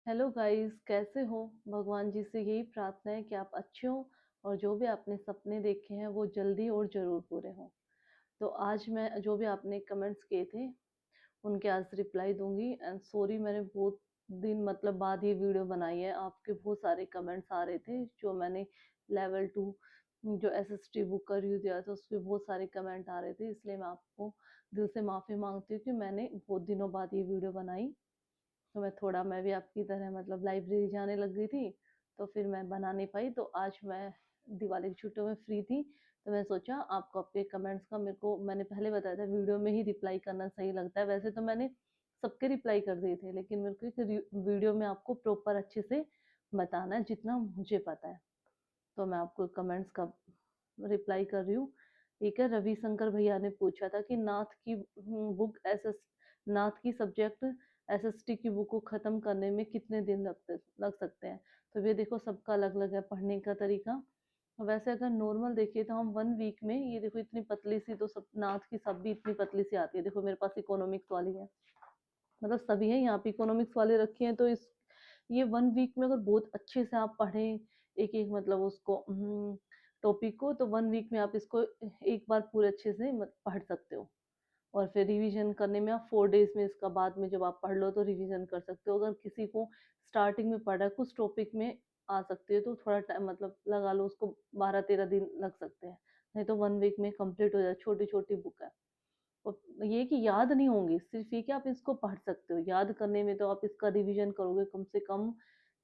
Hello guys, कैसे हो? भगवान जी से यही प्रार्थना है कि आप अच्छे हो और जो भी आपने सपने देखे हैं वो जल्दी और ज़रूर पूरे हों। तो आज मैं जो भी आपने कमेंट्स किए थे उनके आज रिप्लाई दूंगी। एंड सॉरी, मैंने बहुत दिन मतलब बाद ये वीडियो बनाई है। आपके बहुत सारे कमेंट्स आ रहे थे जो मैंने लेवल 2 जो एसएसटी बुक का रिव्यू दिया था उस पर बहुत सारे कमेंट आ रहे थे, इसलिए मैं आपको दिल से माफ़ी मांगती हूँ कि मैंने बहुत दिनों बाद ये वीडियो बनाई। तो मैं भी आपकी तरह मतलब लाइब्रेरी जाने लग गई थी, तो फिर मैं बना नहीं पाई। तो आज मैं दिवाली की छुट्टियों में फ्री थी, तो मैं सोचा आपको आपके कमेंट्स का, मेरे को मैंने पहले बताया था वीडियो में ही रिप्लाई करना सही लगता है। वैसे तो मैंने सबके रिप्लाई कर दिए थे, लेकिन मेरे को एक वीडियो में आपको प्रॉपर अच्छे से बताना है जितना मुझे पता है। तो मैं आपको कमेंट्स का रिप्लाई कर रही हूँ। एक है, रविशंकर भैया ने पूछा था कि नाथ की बुक एसएस नाथ की सब्जेक्ट एसएसटी की बुक को ख़त्म करने में कितने दिन लग सकते हैं। तो ये देखो, सबका अलग अलग है पढ़ने का तरीका। वैसे अगर नॉर्मल देखिए तो हम 1 वीक में, ये देखो इतनी पतली सी, तो सब नाथ की सब भी इतनी पतली सी आती है। देखो मेरे पास इकोनॉमिक्स वाली है, मतलब सभी है यहाँ पे इकोनॉमिक्स वाले रखे हैं। तो इस ये 1 वीक में अगर बहुत अच्छे से आप पढ़ें एक एक मतलब उसको टॉपिक को, तो 1 वीक में आप इसको एक बार पूरे अच्छे से पढ़ सकते हो। और फिर रिवीजन करने में आप 4 डेज में, इसका बाद में जब आप पढ़ लो तो रिवीजन कर सकते हो। अगर किसी को स्टार्टिंग में पढ़ा है, कुछ टॉपिक में आ सकती है तो थोड़ा टाइम मतलब लगा लो, उसको 12-13 दिन लग सकते हैं। नहीं तो 1 वीक में कंप्लीट हो जाए। छोटी छोटी बुक है और ये कि याद नहीं होंगी, सिर्फ ये कि आप इसको पढ़ सकते हो। याद करने में तो आप इसका रिवीजन करोगे कम से कम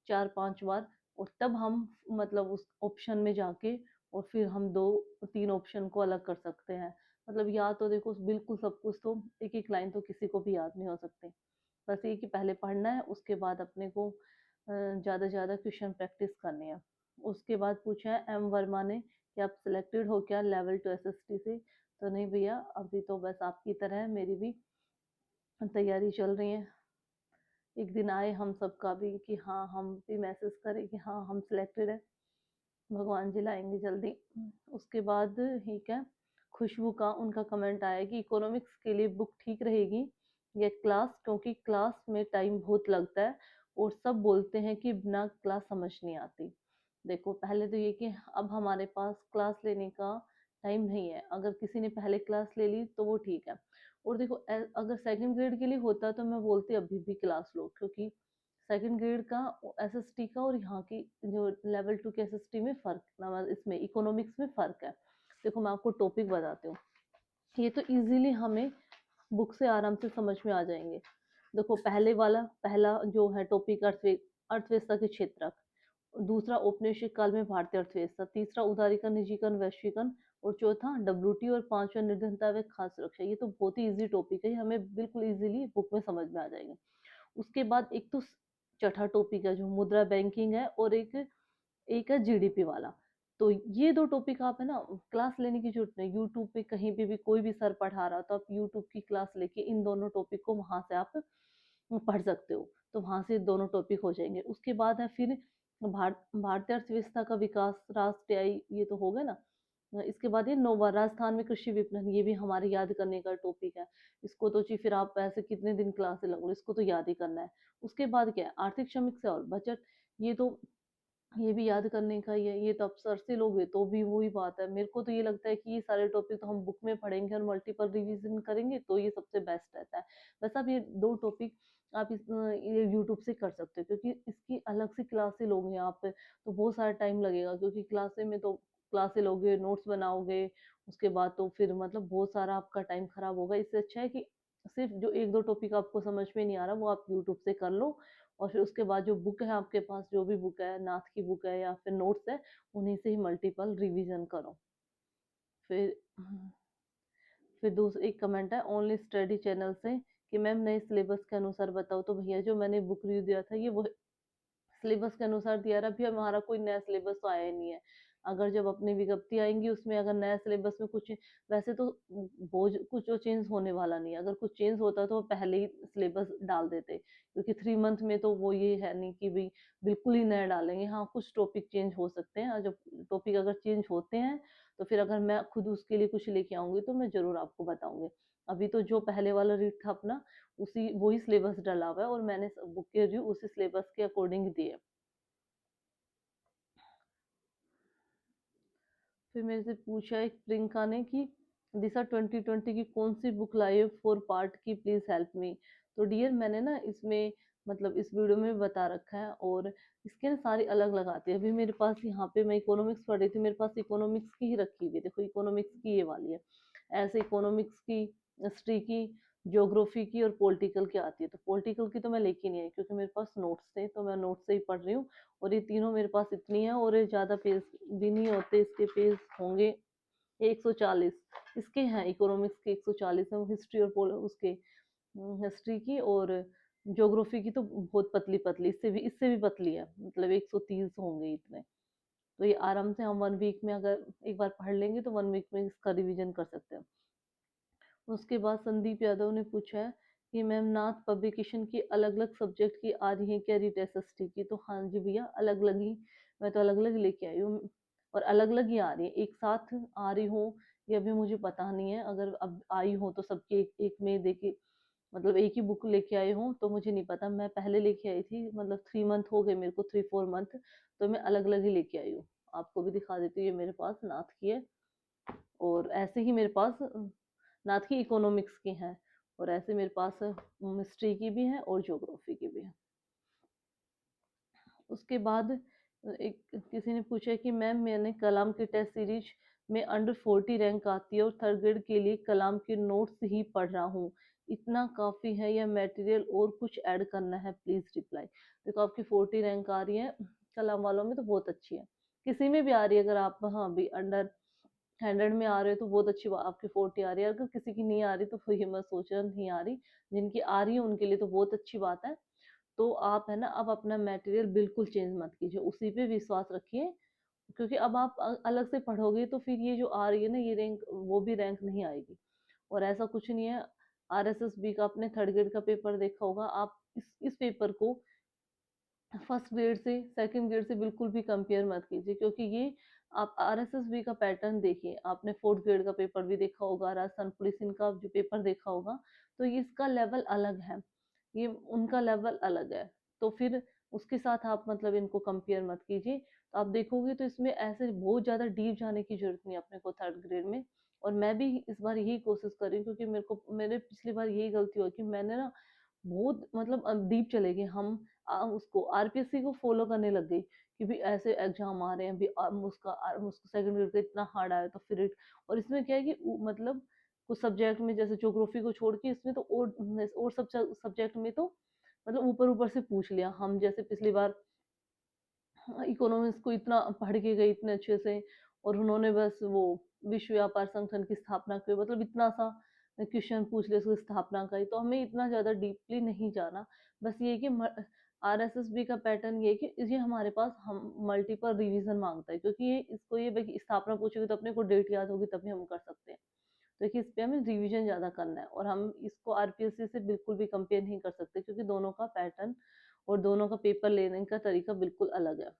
4-5 बार, और तब हम मतलब उस ऑप्शन में जाके और फिर हम 2-3 ऑप्शन को अलग कर सकते हैं। मतलब याद तो देखो बिल्कुल सब कुछ तो, एक एक लाइन तो किसी को भी याद नहीं हो सकती। बस ये कि पहले पढ़ना है, उसके बाद अपने को ज़्यादा से ज़्यादा क्वेश्चन प्रैक्टिस करनी है। उसके बाद पूछा है एम वर्मा ने कि आप सिलेक्टेड हो क्या लेवल 2 एसएसटी से। तो नहीं भैया, अभी तो बस आपकी तरह है, मेरी भी तैयारी चल रही है। एक दिन आए हम सबका भी कि हाँ, हम भी मैसेज करें कि हाँ हम सिलेक्टेड है। भगवान जी लाएंगे जल्दी। उसके बाद ठीक है, खुशबू का उनका कमेंट आया कि इकोनॉमिक्स के लिए बुक ठीक रहेगी या क्लास, क्योंकि क्लास में टाइम बहुत लगता है और सब बोलते हैं कि बिना क्लास समझ नहीं आती। देखो पहले तो ये कि अब हमारे पास क्लास लेने का टाइम नहीं है। अगर किसी ने पहले क्लास ले ली तो वो ठीक है। और देखो अगर सेकंड ग्रेड के लिए होता तो मैं बोलती अभी भी क्लास लो, क्योंकि सेकंड ग्रेड का एसएसटी का और यहाँ की जो लेवल 2 के एसएसटी में फ़र्क, मतलब इसमें इकोनॉमिक्स में फ़र्क है। देखो मैं आपको टॉपिक बताती हूँ, ये तो इजीली हमें बुक से आराम से समझ में आ जाएंगे। देखो पहला जो है टॉपिक अर्थव्यवस्था के क्षेत्रक। दूसरा औपनिवेशिक काल में भारतीय अर्थव्यवस्था। तीसरा उदारीकरण, निजीकरण, वैश्वीकरण। और चौथा डब्ल्यूटी। और पांचवा निर्धनता व खाद्य सुरक्षा। ये तो बहुत ही इजी टॉपिक है, ये हमें बिल्कुल इजीली बुक में समझ में आ जाएगा। उसके बाद एक तो चौथा टॉपिक है जो मुद्रा बैंकिंग है, और एक एक है जीडीपी वाला। तो ये दो टॉपिक आप है ना, क्लास लेने की जरूरत नहीं। यूट्यूब पे कहीं पे भी कोई भी सर पढ़ा रहा तो आप यूट्यूब की क्लास लेके इन दोनों टॉपिक को वहां से आप पढ़ सकते हो। तो वहां से दोनों टॉपिक हो जाएंगे। उसके बाद है फिर भारतीय अर्थव्यवस्था का विकास, राष्ट्रीय आय, ये तो हो गया ना। इसके बाद ये नौवा राजस्थान में कृषि विपणन, ये भी हमारे याद करने का टॉपिक है। इसको तो जी फिर आप ऐसे कितने दिन क्लास से लगोगे, इसको तो याद ही करना है। उसके बाद क्या है, आर्थिक समीक्षा और बजट। ये तो ये भी याद करने का ही है। ये तो आप सर से लोगे तो भी वही बात है। मेरे को तो ये लगता है कि ये सारे टॉपिक तो हम बुक में पढ़ेंगे और मल्टीपल रिवीजन करेंगे तो ये सबसे बेस्ट रहता है। बस आप ये दो टॉपिक आप ये यूट्यूब से कर सकते हो, क्योंकि इसकी अलग से क्लासे लोगे आप तो बहुत सारा टाइम लगेगा। क्योंकि क्लासे में तो क्लासे लोगे, नोट्स बनाओगे, उसके बाद तो फिर मतलब बहुत सारा आपका टाइम खराब होगा। इससे अच्छा है कि सिर्फ जो एक दो टॉपिक आपको समझ में नहीं आ रहा वो आप यूट्यूब से कर लो। और फिर उसके बाद जो बुक है आपके पास, जो भी बुक है, नाथ की बुक है या फिर नोट्स है, उन्हीं से ही मल्टीपल रिवीजन करो। फिर दूसरा एक कमेंट है ओनली स्टडी चैनल से कि मैम नए सिलेबस के अनुसार बताओ। तो भैया जो मैंने बुक रिव्यू दिया था ये वो सिलेबस के अनुसार दिया रहा। अभी हमारा कोई नया सिलेबस तो आया ही नहीं है। अगर जब अपनी विज्ञप्ति आएंगी उसमें अगर नया सिलेबस में कुछ, वैसे तो बोझ कुछ जो चेंज होने वाला नहीं है। अगर कुछ चेंज होता तो वो पहले ही सिलेबस डाल देते, क्योंकि 3 मंथ में तो वो ये है नहीं कि भाई बिल्कुल ही नया डालेंगे। हाँ, कुछ टॉपिक चेंज हो सकते हैं, और जब टॉपिक अगर चेंज होते हैं तो फिर अगर मैं खुद उसके लिए कुछ लेके आऊंगी तो मैं जरूर आपको बताऊंगी। अभी तो जो पहले वाला रीड था अपना, उसी वही सिलेबस डला हुआ है और मैंने बुक के रिव्यू उसी सिलेबस के अकॉर्डिंग दिए। फिर मेरे से पूछा एक प्रियंका ने कि दिशा 2020 की कौन सी बुक लाई है फॉर पार्ट की, प्लीज हेल्प मी। तो डियर मैंने ना इसमें मतलब इस वीडियो में बता रखा है, और इसके ना सारी अलग अलग आती है। अभी मेरे पास यहाँ पे मैं इकोनॉमिक्स पढ़ रही थी, मेरे पास इकोनॉमिक्स की ही रखी हुई है, देखो इकोनॉमिक्स की ये वाली है। ऐसे इकोनॉमिक्स की, हिस्ट्री की, ज्योग्राफी की और पॉलिटिकल की आती है। तो पॉलिटिकल की तो मैं लेके नहीं आई क्योंकि मेरे पास नोट्स थे, तो मैं नोट्स से ही पढ़ रही हूँ। और ये तीनों मेरे पास इतनी है, और ये ज़्यादा पेज भी नहीं होते, इसके पेज होंगे 140 इसके हैं, इकोनॉमिक्स के 140 है। हिस्ट्री और उसके हिस्ट्री की और ज्योग्राफी की तो बहुत पतली पतली, इससे भी पतली है, मतलब 130 होंगे इतने। तो ये आराम से हम 1 वीक में अगर एक बार पढ़ लेंगे तो 1 वीक में इसका रिवीजन कर सकते हैं। उसके बाद संदीप यादव ने पूछा है कि मैम नाथ पब्लिकेशन की अलग अलग सब्जेक्ट की आ रही है क्या रीट एसएसटी की। तो हाँ जी भैया, अलग अलग ही, मैं तो अलग अलग लेके आई हूँ, और अलग अलग ही आ रही है, एक साथ आ रही हूँ ये अभी मुझे पता नहीं है। अगर अब आई हो तो सबकी एक, एक में देखी, मतलब एक ही बुक लेके आई हूँ तो मुझे नहीं पता। मैं पहले लेके आई थी, मतलब 3 मंथ हो गए मेरे को, 3-4 मंथ, तो मैं अलग अलग ही लेके आई हूँ। आपको भी दिखा देती हूँ, ये मेरे पास नाथ की है, और ऐसे ही मेरे पास नाथ की इकोनॉमिक्स की हैं, और ऐसे मेरे पास हिस्ट्री की भी है और ज्योग्राफी की भी है। उसके बाद एक किसी ने पूछा कि मैम मैंने कलाम की टेस्ट सीरीज में अंडर 40 रैंक आती है और थर्ड ग्रेड के लिए कलाम के नोट्स ही पढ़ रहा हूँ, इतना काफ़ी है या मटेरियल और कुछ ऐड करना है, प्लीज़ रिप्लाई। देखो आपकी 40 रैंक आ रही है कलाम वालों में तो बहुत अच्छी है, किसी में भी आ रही है, अगर आप हाँ भी अंडर 100 में आ रहे हो तो बहुत अच्छी बात, आपकी 40 आ रही है। अगर किसी की नहीं आ रही तो फिर ये मत सोचना नहीं आ रही, जिनकी आ रही है उनके लिए तो बहुत अच्छी बात है। तो आप है ना, अब अपना मटेरियल बिल्कुल चेंज मत कीजिए, उसी पे विश्वास रखिए, क्योंकि अब आप अलग से पढ़ोगे तो फिर ये जो आ रही है ना ये रैंक, वो भी रैंक नहीं आएगी। और ऐसा कुछ नहीं है। आरएसएसबी का आपने थर्ड ग्रेड का पेपर देखा होगा, आप इस पेपर को फर्स्ट ग्रेड से सेकंड ग्रेड से बिल्कुल भी कंपेयर मत कीजिए, क्योंकि ये आप आरएसएसबी का पैटर्न देखिए, आपने फोर्थ ग्रेड का पेपर भी देखा होगा, राजस्थान पुलिस इनका जो पेपर देखा होगा, तो ये इसका लेवल अलग है, ये उनका लेवल अलग है। तो फिर उसके साथ आप मतलब इनको कंपेयर मत कीजिए। तो आप देखोगे तो इसमें ऐसे बहुत ज़्यादा डीप जाने की जरूरत नहीं है अपने को थर्ड ग्रेड में। और मैं भी इस बार यही कोशिश कर रही हूँ, क्योंकि मेरे पिछली बार यही गलती हुई कि मैंने ना बहुत मतलब डीप चले गए हम, उसको आरपीएससी को फॉलो करने लग गई कि भी ऐसे एग्जाम आ रहे हैं भी, उसको सेकंड ग्रेड का इतना हार्ड आया तो फिर और इसमें क्या है कि मतलब कुछ सब्जेक्ट में जैसे ज्योग्राफी को छोड़ के इसमें तो और सब सब्जेक्ट में तो मतलब ऊपर ऊपर से पूछ लिया हम, जैसे पिछली बार इकोनॉमिक्स को इतना पढ़ के गए इतने अच्छे से, और उन्होंने बस वो विश्व व्यापार संगठन की स्थापना की, मतलब इतना सा क्वेश्चन पूछ लिया उसकी स्थापना का ही, तो हमें इतना ज़्यादा डीपली नहीं जाना। बस ये कि आरएसएसबी का पैटर्न ये कि ये हमारे पास हम मल्टीपल रिवीजन मांगता है, क्योंकि ये इसको ये भाई स्थापना पूछेगी तो अपने को डेट याद होगी तभी हम कर सकते हैं। तो देखिए इस पे हमें रिवीजन ज़्यादा करना है, और हम इसको आरपीएससी से बिल्कुल भी कंपेयर नहीं कर सकते, क्योंकि दोनों का पैटर्न और दोनों का पेपर लेने का तरीका बिल्कुल अलग है।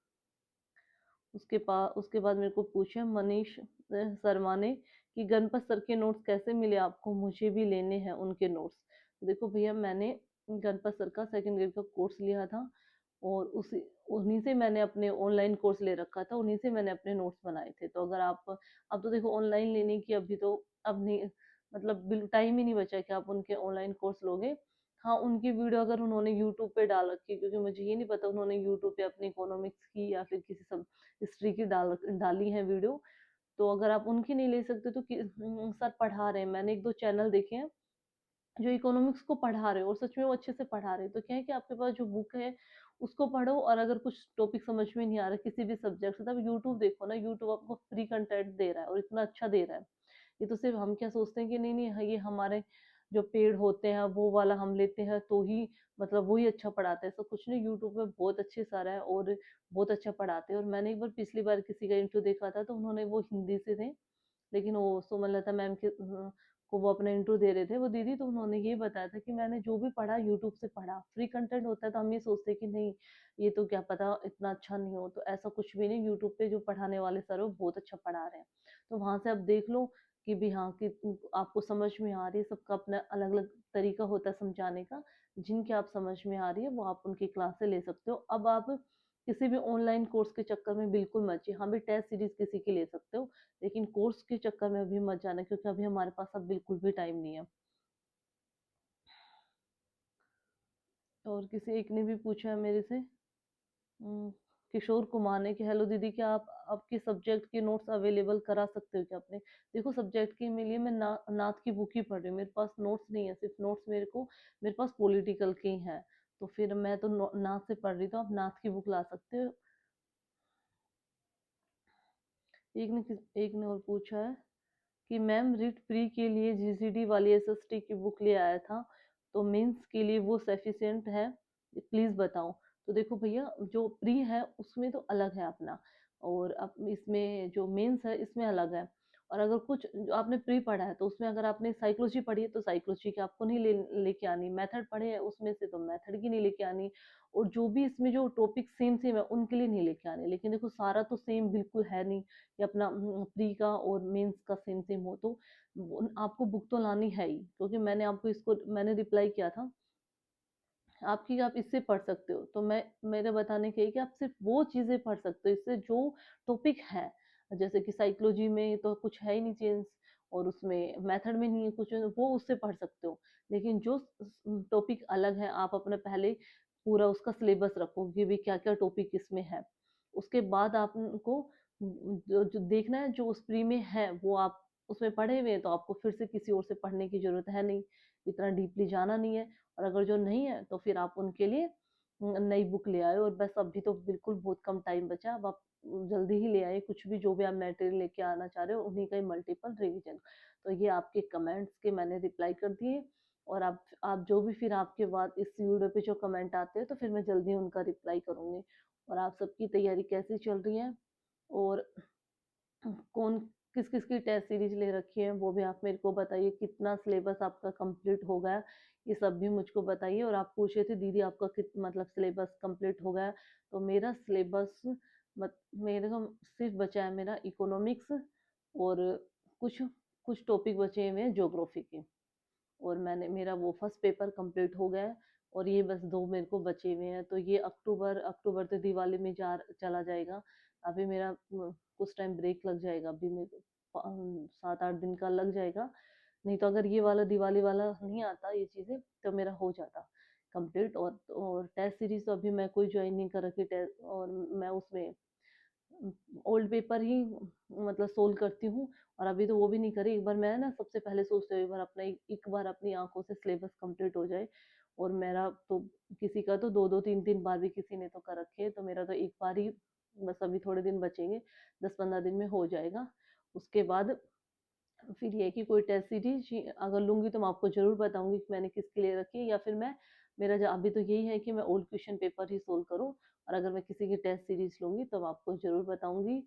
उसके बाद मेरे को पूछा मनीष शर्मा ने कि गणपत सर के नोट्स कैसे मिले आपको, मुझे भी लेने हैं उनके नोट्स। तो देखो भैया, मैंने गणपत सर का सेकंड ग्रेड का कोर्स लिया था, और उसी उन्हीं से मैंने अपने ऑनलाइन कोर्स ले रखा था, उन्हीं से मैंने अपने नोट्स बनाए थे। तो अगर आप अब तो देखो ऑनलाइन लेने की अभी तो अब नहीं, मतलब टाइम ही नहीं बचा कि आप उनके ऑनलाइन कोर्स लोगे। हाँ, उनकी वीडियो अगर उन्होंने यूट्यूब पे डाल रखी है, क्योंकि मुझे ये नहीं पता उन्होंने यूट्यूब पे अपनी इकोनॉमिक्स की या फिर किसी सब हिस्ट्री की डाली है वीडियो, तो अगर आप उनकी नहीं ले सकते तो सर पढ़ा रहे हैं, मैंने 1-2 चैनल देखे हैं जो इकोनॉमिक्स को पढ़ा रहे हो, और सच में वो अच्छे से पढ़ा रहे हैं। तो क्या है कि आपके पास जो बुक है उसको पढ़ो, और अगर कुछ टॉपिक समझ में नहीं आ रहा किसी भी सब्जेक्ट से, तब यूट्यूब देखो ना, यूट्यूब आपको फ्री कंटेंट दे रहा है और इतना अच्छा दे रहा है। ये तो सिर्फ हम क्या सोचते हैं कि नहीं नहीं ये हमारे जो पेड़ होते हैं वो वाला हम लेते हैं तो ही मतलब वही अच्छा पढ़ाते हैं, ऐसा कुछ नहीं, यूट्यूब पे बहुत अच्छे सारा है और बहुत अच्छा पढ़ाते हैं। और मैंने एक बार पिछली बार किसी का इंटरव्यू देखा था, तो उन्होंने वो हिंदी से थे, लेकिन वो सुमनलता मैम के को वो अपना इंटरव्यू दे रहे थे वो दीदी, तो उन्होंने ये बताया था कि मैंने जो भी पढ़ा यूट्यूब से पढ़ा, फ्री कंटेंट होता है तो हम ये सोचते हैं कि नहीं ये तो क्या पता इतना अच्छा नहीं हो, तो ऐसा कुछ भी नहीं, यूट्यूब पे जो पढ़ाने वाले सर वो बहुत अच्छा पढ़ा रहे हैं, तो वहां से आप देख लो। कि भी हाँ कि आपको समझ में आ रही है। सबका अपना अलग अलग तरीका होता है समझाने का। जिनके आप समझ में आ रही है वो आप उनकी क्लासे ले सकते हो। अब आप किसी भी ऑनलाइन कोर्स के चक्कर में बिल्कुल मत जाइए। हाँ भी टेस्ट सीरीज किसी की ले सकते हो, लेकिन कोर्स के चक्कर में अभी मत जाना, क्योंकि अभी हमारे पास अब बिल्कुल भी टाइम नहीं है। और किसी एक ने भी पूछा है मेरे से, उम, किशोर कुमार ने, कि हेलो दीदी, क्या आप आपके सब्जेक्ट के नोट्स अवेलेबल करा सकते हो क्या अपने? देखो सब्जेक्ट के लिए मैं नाथ की बुक ही पढ़ रही हूँ, मेरे पास नोट्स नहीं है, सिर्फ नोट्स मेरे पास पॉलिटिकल के ही हैं। तो फिर मैं तो नाथ से पढ़ रही, तो आप नाथ की बुक ला सकते हो। एक ने और पूछा है कि मैम रिट प्री के लिए जीसीडी वाली एसएसटी की बुक ले आया था, तो मेंस के लिए वो सफिशिएंट है, प्लीज बताओ। तो देखो भैया, जो प्री है उसमें तो अलग है अपना, और अब इसमें जो मेंस है इसमें अलग है। और अगर कुछ जो आपने प्री पढ़ा है तो उसमें अगर आपने साइकोलॉजी पढ़ी है तो साइकोलॉजी की आपको नहीं लेके आनी, मेथड पढ़े हैं उसमें से तो मेथड की नहीं लेके आनी, और जो भी इसमें जो टॉपिक सेम सेम है उनके लिए नहीं लेके आने। लेकिन देखो सारा तो सेम बिल्कुल है नहीं, या अपना प्री का और मेंस का सेम सेम हो, तो आपको बुक तो लानी है ही, क्योंकि मैंने रिप्लाई किया था आपकी, आप इससे पढ़ सकते हो। तो मैं मेरे बताने के कि आप सिर्फ वो चीजें पढ़ सकते हो इससे जो टॉपिक है। जैसे कि साइकोलॉजी में तो कुछ है ही नहीं चेंज, और उसमें मेथड में नहीं है कुछ, वो उससे पढ़ सकते हो। लेकिन जो टॉपिक अलग है, आप अपने पहले पूरा उसका सिलेबस रखो कि भी क्या क्या टॉपिक इसमें है। उसके बाद आपको जो देखना है, जो उस प्री में है वो आप उसमें पढ़े हुए हैं, तो आपको फिर से किसी और से पढ़ने की जरूरत है नहीं, इतना डीपली जाना नहीं है। और अगर जो नहीं है तो फिर आप उनके लिए नई बुक ले आए। और बस अभी तो बिल्कुल बहुत कम टाइम बचा है, अब आप जल्दी ही ले आए कुछ भी, जो भी आप मटेरियल लेके आना चाह रहे हो उन्हीं का ही मल्टीपल रिवीजन। तो ये आपके कमेंट्स के मैंने रिप्लाई कर दिए। और आप जो भी फिर आपके बाद इस वीडियो पे जो कमेंट आते हैं तो फिर मैं जल्दी उनका रिप्लाई करूंगी। और आप सबकी तैयारी कैसी चल रही है, और कौन किस किस की टेस्ट सीरीज ले रखी है वो भी आप मेरे को बताइए। कितना सिलेबस आपका कंप्लीट हो गया, ये सब भी मुझको बताइए। और आप पूछे थे दीदी आपका कित मतलब सिलेबस कंप्लीट हो गया, तो मेरा सिलेबस मेरे को सिर्फ बचा है मेरा इकोनॉमिक्स, और कुछ कुछ टॉपिक बचे हुए हैं ज्योग्राफी के। और मैंने मेरा वो फर्स्ट पेपर कंप्लीट हो गया है, और ये बस दो मेरे को बचे हुए हैं। तो ये अक्टूबर अक्टूबर तो दिवाली में जा चला जाएगा। अभी मेरा कुछ टाइम ब्रेक लग जाएगा, अभी मेरे 7-8 दिन का लग जाएगा। नहीं तो अगर ये वाला दिवाली वाला नहीं आता ये चीज़ें तो मेरा हो जाता कंप्लीट। और टेस्ट सीरीज तो अभी मैं कोई ज्वाइन नहीं कर रखी टेस्ट, और मैं उसमें ओल्ड पेपर ही मतलब सोल्व करती हूँ। और अभी तो वो भी नहीं करी। एक बार मैं ना सबसे पहले सोचती हूँ एक बार एक बार अपनी आंखों से सिलेबस कंप्लीट हो जाए। और मेरा तो किसी का तो 2-2 3-3 बार भी किसी ने तो कर रखे हैं, तो मेरा तो एक बार ही बस अभी थोड़े दिन बचेंगे, 10-15 दिन में हो जाएगा। उसके बाद फिर ये है कि कोई टेस्ट सीरीज अगर लूंगी तो मैं आपको जरूर बताऊंगी कि मैंने किसके लिए रखी है, या फिर मैं मेरा अभी तो यही है कि मैं ओल्ड क्वेश्चन पेपर ही सोल्व करूं। और अगर मैं किसी की टेस्ट सीरीज लूंगी तो मैं आपको जरूर बताऊंगी।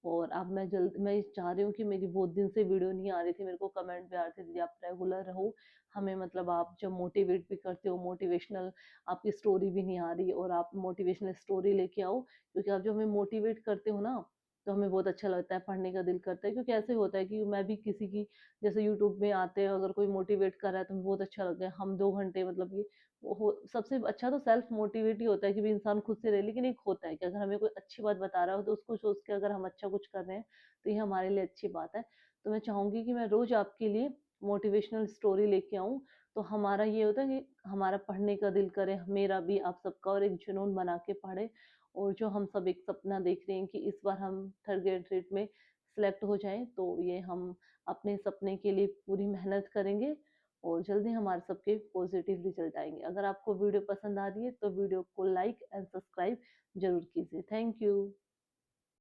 और अब मैं चाह रही हूँ कि मेरी बहुत दिन से वीडियो नहीं आ रही थी, मेरे को कमेंट भी आ रहे थे दीदी आप रेगुलर रहो, हमें मतलब आप जब मोटिवेट भी करते हो, मोटिवेशनल आपकी स्टोरी भी नहीं आ रही, और आप मोटिवेशनल स्टोरी लेके आओ, क्योंकि आप जो हमें मोटिवेट करते हो ना तो हमें बहुत अच्छा लगता है, पढ़ने का दिल करता है। क्योंकि ऐसे होता है कि मैं भी किसी की जैसे यूट्यूब में आते हैं, अगर कोई मोटिवेट कर रहा है तो हमें बहुत अच्छा लगता है। हम 2 घंटे मतलब ये सबसे अच्छा तो सेल्फ मोटिवेट ही होता है कि भी इंसान खुद से रहे। लेकिन एक होता है कि अगर हमें कोई अच्छी बात बता रहा हो तो उसको सोच के अगर हम अच्छा कुछ कर रहे हैं तो ये हमारे लिए अच्छी बात है। तो मैं चाहूंगी कि मैं रोज आपके लिए मोटिवेशनल स्टोरी लेके आऊँ, तो हमारा ये होता है कि हमारा पढ़ने का दिल करे, मेरा भी आप सबका, और एक जुनून बना के पढ़े। और जो हम सब एक सपना देख रहे हैं कि इस बार हम थर्ड ग्रेड रेट में सिलेक्ट हो जाएं, तो ये हम अपने सपने के लिए पूरी मेहनत करेंगे, और जल्दी हमारे सबके पॉजिटिव रिजल्ट आएंगे। अगर आपको वीडियो पसंद आ रही है तो वीडियो को लाइक एंड सब्सक्राइब जरूर कीजिए। Thank you.